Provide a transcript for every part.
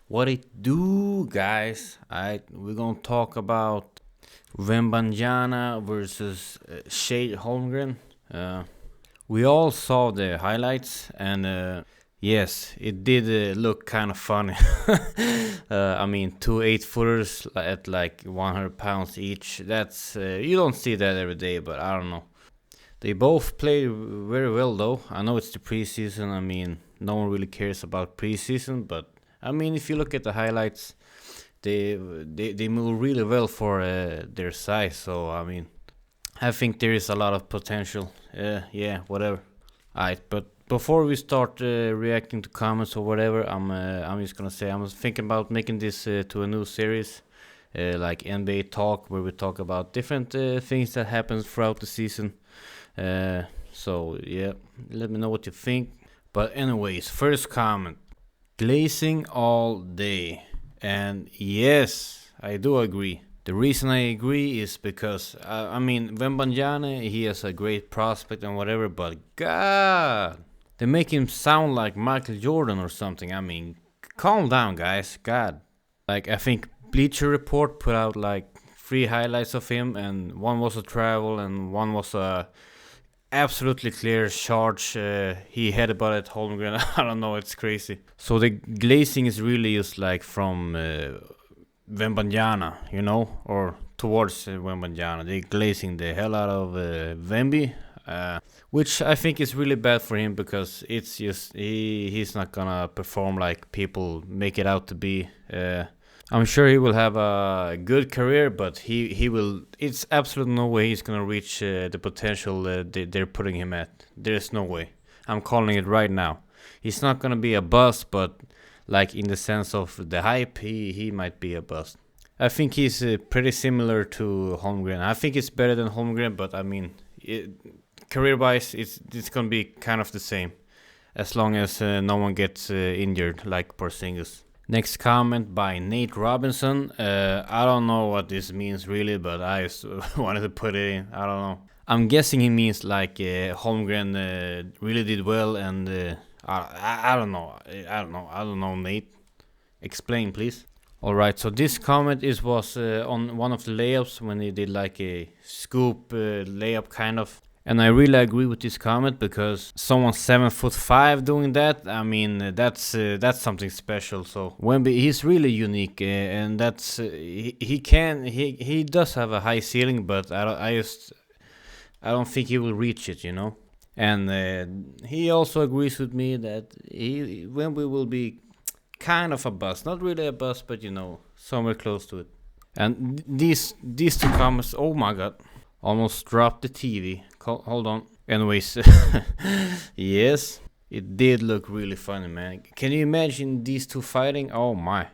What it do, guys? We're gonna talk about Wembanyama versus Chet Holmgren. Uh, we all saw the highlights, and yes, it did look kind of funny. I mean, two 8-footers at like 100 pounds each. That's you don't see that every day, but I don't know. They both played very well, though. I know it's the preseason. I mean, no one really cares about preseason, but I mean, if you look at the highlights, they move really well for their size. So I mean, I think there is a lot of potential. Yeah, whatever. Alright, but before we start reacting to comments or whatever, I'm just gonna say I'm thinking about making this to a new series, like NBA Talk, where we talk about different things that happens throughout the season. So yeah, let me know what you think. But anyways, first comment: glazing all day, and yes, I do agree. The reason I agree is because I mean Wembanyama, he has a great prospect and whatever, but God, they make him sound like Michael Jordan or something. I mean, calm down, guys. God, like I think Bleacher Report put out like three highlights of him, and one was a travel, and one was a absolutely clear charge. He had about it Holmgren. I don't know. It's crazy. So the glazing is really just like from Wembanyama, or towards Wembanyama. They glazing the hell out of Wemby, which I think is really bad for him because it's just he's not gonna perform like people make it out to be. I'm sure he will have a good career, but he will. It's absolutely no way he's gonna reach the potential they're putting him at. There's no way. I'm calling it right now. He's not gonna be a bust, but like in the sense of the hype, he might be a bust. I think he's pretty similar to Holmgren. I think it's better than Holmgren, but I mean, career-wise, it's gonna be kind of the same, as long as no one gets injured like Porzingis. Next comment by Nate Robinson. I don't know what this means really, but I just wanted to put it in. I don't know. I'm guessing he means like Holmgren really did well, and I don't know. I don't know, Nate. Explain, please. All right. So this comment was on one of the layups when he did like a scoop layup kind of. And I really agree with this comment because someone 7'5" doing that, I mean that's something special. So Wemby, he's really unique, and that's he does have a high ceiling, but I don't think he will reach it. And he also agrees with me that Wemby will be kind of a bust, not really a bust, but somewhere close to it. And these two comments, oh my god. Almost dropped the TV. Hold on. Anyways, yes, it did look really funny, man. Can you imagine these two fighting? Oh my.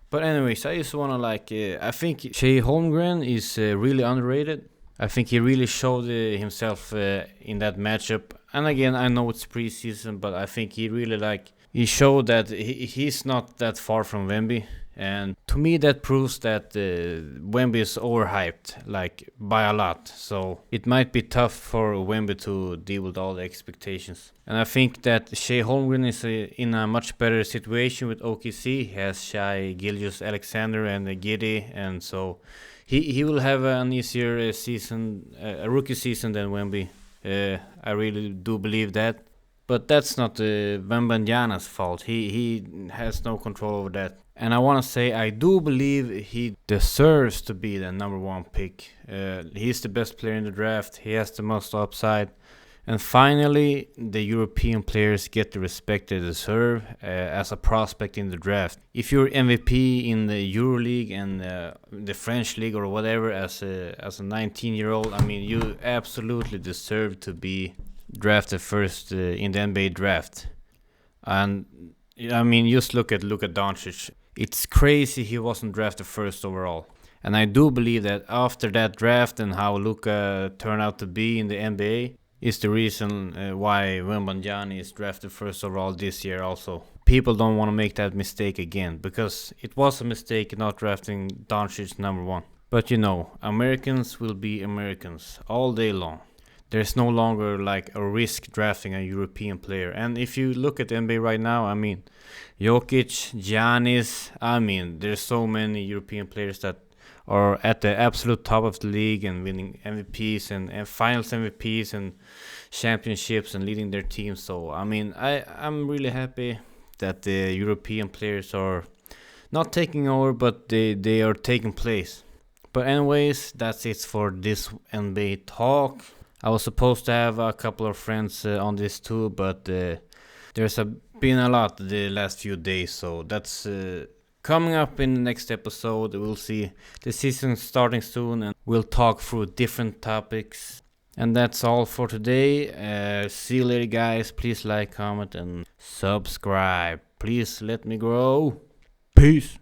But anyways, I just wanna I think Chet Holmgren is really underrated. I think he really showed himself in that matchup. And again, I know it's preseason, but I think he really he showed that he's not that far from Wemby. And to me, that proves that Wemby is overhyped, like by a lot. So it might be tough for Wemby to deal with all the expectations. And I think that Chet Holmgren is in a much better situation with OKC. He has Shai Gilgeous-Alexander and Giddey, and so he will have an easier season, a rookie season than Wemby. I really do believe that. But that's not Wembanyama's fault. He has no control over that. And I want to say I do believe he deserves to be the number one pick. He's the best player in the draft. He has the most upside. And finally, the European players get the respect they deserve as a prospect in the draft. If you're MVP in the EuroLeague and the French League or whatever as a 19-year-old, I mean, you absolutely deserve to be drafted first in the NBA draft. And I mean, just look at Luka Doncic. It's crazy he wasn't drafted first overall. And I do believe that after that draft and how Luka turned out to be in the NBA is the reason why Wembanyama is drafted first overall this year also. People don't want to make that mistake again because it was a mistake not drafting Doncic number one. But Americans will be Americans all day long. there's no longer like a risk drafting a European player. And if you look at the NBA right now, I mean, Jokic, Giannis, I mean, there's so many European players that are at the absolute top of the league and winning MVPs and finals MVPs and championships and leading their teams. So I mean, I'm really happy that the European players are not taking over, but they are taking place. But anyways, that's it for this NBA talk. I was supposed to have a couple of friends on this too, but been a lot the last few days, so that's coming up in the next episode. We'll see the season starting soon, and we'll talk through different topics. And that's all for today. See you later, guys. Please like, comment, and subscribe. Please let me grow. Peace.